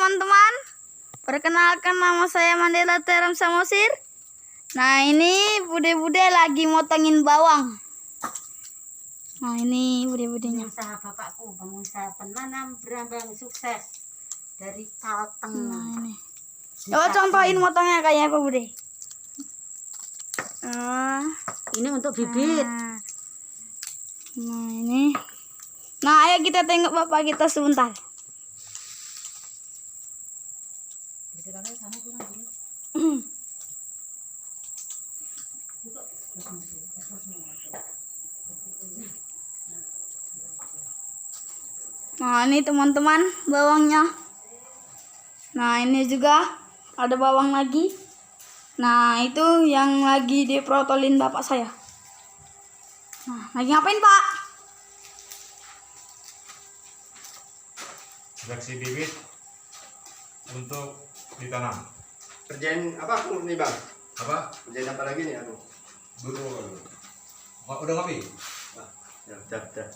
teman-teman, perkenalkan nama saya Mandela Teram Samosir. Nah ini bude-bude lagi motongin bawang. Nah ini bude-budenya. Usaha bapakku, pengusaha penanam berambang sukses dari Kalteng. Nah ini. Coba contohin motongnya kayak apa bude? Ini untuk bibit. Nah ini. Nah ayo kita tengok bapak kita sebentar. Nah ini teman-teman bawangnya. Nah ini juga ada bawang lagi. Nah itu yang lagi diprotolin bapak saya. Nah lagi ngapain pak? Seleksi bibit untuk ditanam. Kerjain apa aku nih bang? Apa? Kerjain apa lagi nih aku? Dulu. Udah ngopi? Nah, ya, udah.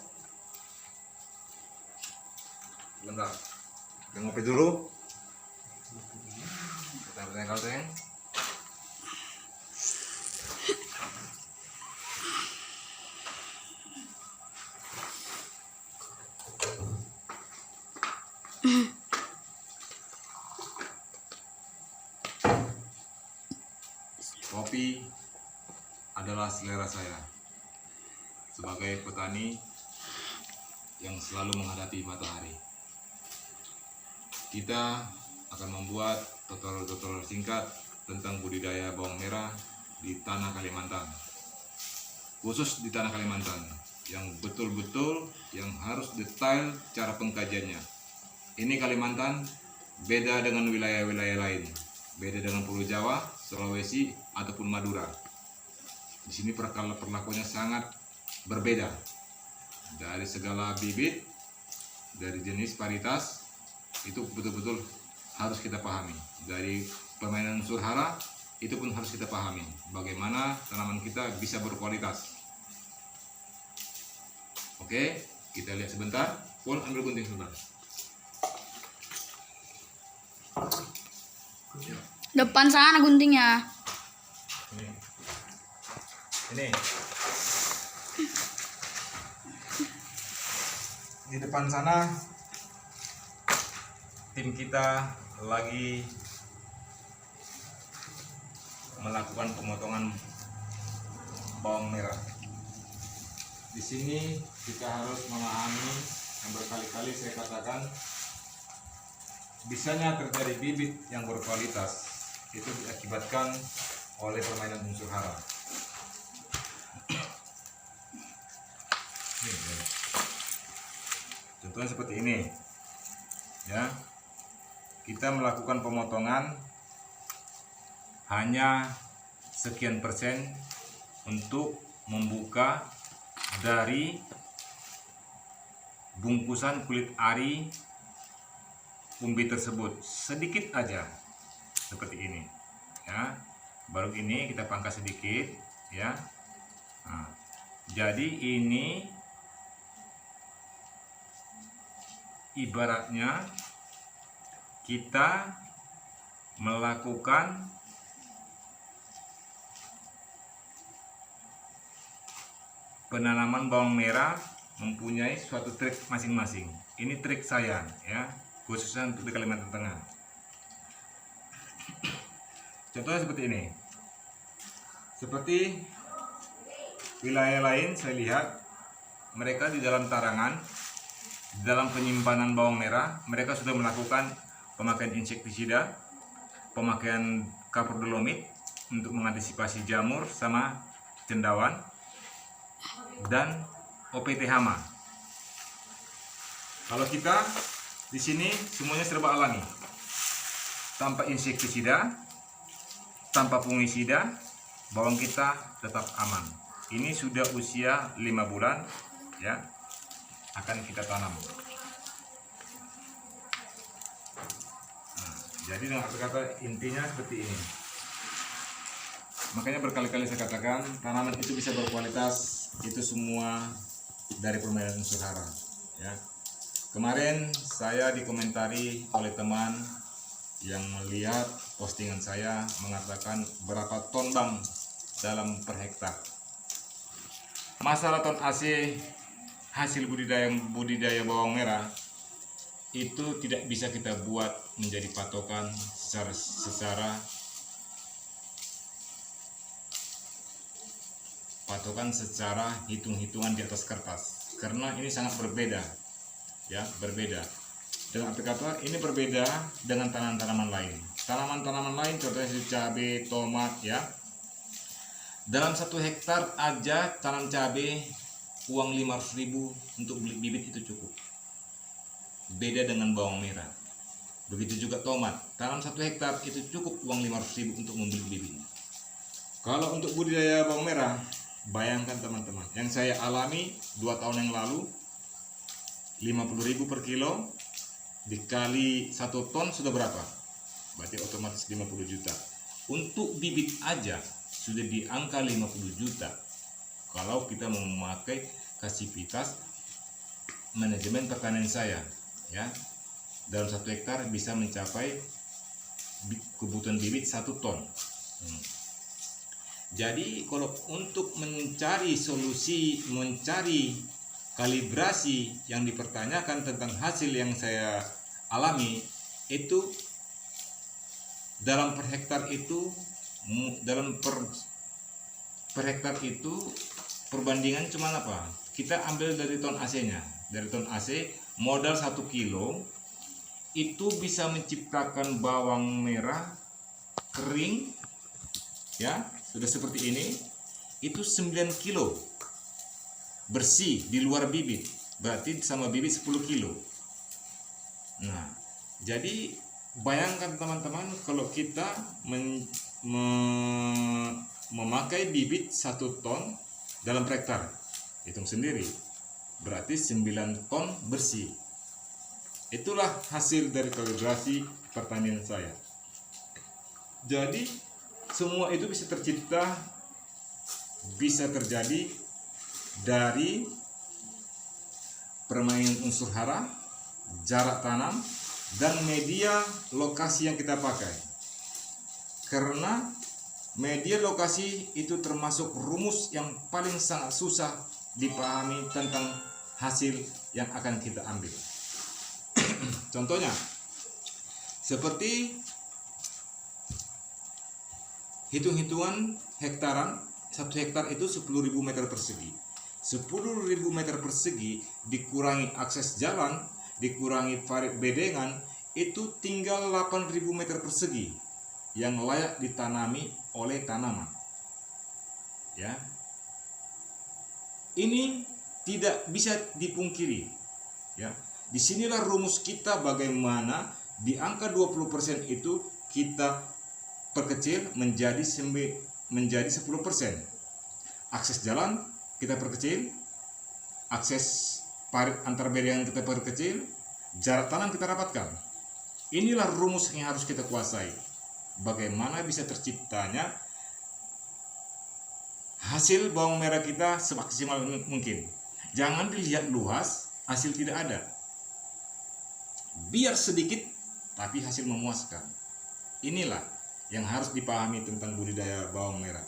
Bentar. Kita ngopi dulu. Kita kalteng. Kopi adalah selera saya sebagai petani yang selalu menghadapi matahari. Kita akan membuat tutorial singkat tentang budidaya bawang merah di tanah Kalimantan, khusus di tanah Kalimantan yang betul-betul yang harus detail cara pengkajiannya. Ini Kalimantan beda dengan wilayah-wilayah lain, beda dengan Pulau Jawa, Sulawesi, ataupun Madura. Di sini perlakuannya sangat berbeda. Dari segala bibit, dari jenis varietas, itu betul-betul harus kita pahami. Dari permainan unsur hara, itu pun harus kita pahami. Bagaimana tanaman kita bisa berkualitas. Oke, kita lihat sebentar. Pun ambil gunting sebentar. Depan sana guntingnya. Ini. Di depan sana tim kita lagi melakukan pemotongan bawang merah. Di sini kita harus memahami yang berkali-kali saya katakan, bisanya terjadi bibit yang berkualitas itu diakibatkan oleh permainan unsur hara. Contohnya seperti ini, ya. Kita melakukan pemotongan hanya sekian persen untuk membuka dari bungkusan kulit ari umbi tersebut, sedikit aja seperti ini, ya. Baru ini kita pangkas sedikit, ya. Nah, jadi ini ibaratnya kita melakukan penanaman bawang merah mempunyai suatu trik masing-masing. Ini trik saya, ya, khususnya untuk di Kalimantan Tengah. Contohnya seperti ini. Seperti wilayah lain saya lihat mereka di dalam tarangan, di dalam penyimpanan bawang merah, mereka sudah melakukan pemakaian insektisida, pemakaian kapur dolomit untuk mengantisipasi jamur sama cendawan, dan OPT hama. Kalau kita di sini semuanya serba alami, tanpa insektisida, tanpa fungisida, bawang kita tetap aman. Ini sudah usia 5 bulan, ya, akan kita tanam. Nah, jadi dengan kata intinya seperti ini. Makanya berkali-kali saya katakan tanaman itu bisa berkualitas itu semua dari permainan unsur hara, ya. Kemarin saya dikomentari oleh teman yang melihat postingan saya mengatakan berapa ton bang dalam per hektar. Masalah ton AC hasil budidaya bawang merah itu tidak bisa kita buat menjadi patokan secara hitung-hitungan di atas kertas, karena ini sangat berbeda ya, berbeda. Dengan arti kata ini berbeda dengan tanaman-tanaman lain. Tanaman-tanaman lain contohnya cabai, tomat ya. Dalam 1 hektar aja tanam cabai uang 500.000 untuk beli bibit itu cukup. Beda dengan bawang merah. Begitu juga tomat. Tanam 1 hektar itu cukup uang 500.000 untuk membeli bibitnya. Kalau untuk budidaya bawang merah, bayangkan teman-teman, yang saya alami 2 tahun yang lalu, 50.000 per kilo dikali 1 ton sudah berapa? Berarti otomatis 50 juta. Untuk bibit aja sudah di angka 50 juta. Kalau kita mau memakai kasivitas manajemen pertanian saya, ya, dalam 1 hektar bisa mencapai kebutuhan bibit 1 ton. Jadi kalau untuk mencari solusi, mencari kalibrasi yang dipertanyakan tentang hasil yang saya alami, itu dalam per hektar itu, per hektar itu perbandingan cuma apa? Kita ambil dari ton AC-nya. Dari ton AC modal 1 kilo itu bisa menciptakan bawang merah kering ya, sudah seperti ini, itu 9 kilo bersih di luar bibit, berarti sama bibit 10 kilo. Nah, jadi bayangkan teman-teman kalau kita memakai bibit 1 ton dalam per hektar, hitung sendiri, berarti 9 ton bersih. Itulah hasil dari kalibrasi pertanian saya. Jadi semua itu bisa tercipta, bisa terjadi dari permainan unsur hara, jarak tanam, dan media lokasi yang kita pakai. Karena media lokasi itu termasuk rumus yang paling sangat susah dipahami tentang hasil yang akan kita ambil. Contohnya seperti hitung-hitungan hektaran, 1 hektar itu 10.000 meter persegi. 10.000 meter persegi dikurangi akses jalan, dikurangi parit bedengan, itu tinggal 8.000 meter persegi yang layak ditanami oleh tanaman. Ya. Ini tidak bisa dipungkiri. Ya. Disinilah rumus kita bagaimana di angka 20% itu kita perkecil menjadi 10%. Akses jalan kita perkecil, akses parit antar bedengan kita perkecil, jarak tanam kita rapatkan. Inilah rumus yang harus kita kuasai. Bagaimana bisa terciptanya hasil bawang merah kita semaksimal mungkin. Jangan dilihat luas, hasil tidak ada. Biar sedikit, tapi hasil memuaskan. Inilah yang harus dipahami tentang budidaya bawang merah.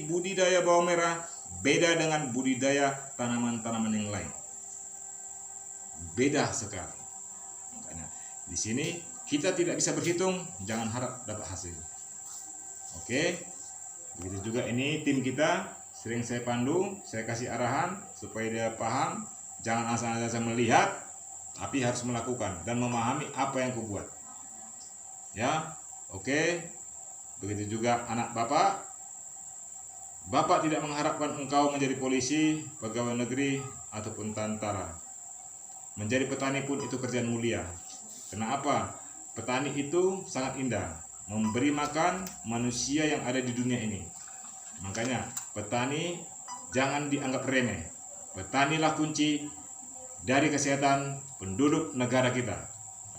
Budidaya bawang merah beda dengan budidaya tanaman-tanaman yang lain. Beda sekali. Makanya di sini kita tidak bisa berhitung, jangan harap dapat hasil. Oke. Begitu juga ini tim kita, sering saya pandu, saya kasih arahan supaya dia paham, jangan asal-asal melihat, tapi harus melakukan dan memahami apa yang kau buat. Ya. Oke. Begitu juga anak bapak. Bapak tidak mengharapkan engkau menjadi polisi, pegawai negeri, ataupun tentara. Menjadi petani pun itu kerjaan mulia. Kenapa? Petani itu sangat indah, memberi makan manusia yang ada di dunia ini. Makanya petani jangan dianggap remeh. Petanilah kunci dari kesehatan penduduk negara kita.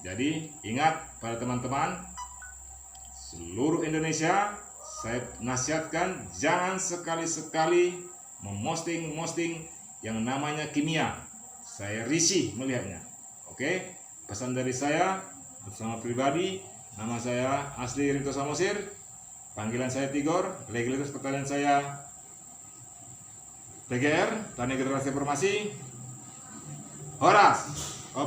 Jadi ingat pada teman-teman seluruh Indonesia, saya nasihatkan jangan sekali-sekali memosting yang namanya kimia. saya risih melihatnya. Oke, pesan dari saya bersama pribadi, nama saya Asli Rinto Samosir, panggilan saya Tigor, legalitas pertanian saya TGR, Tani Generasi Informasi, Horas.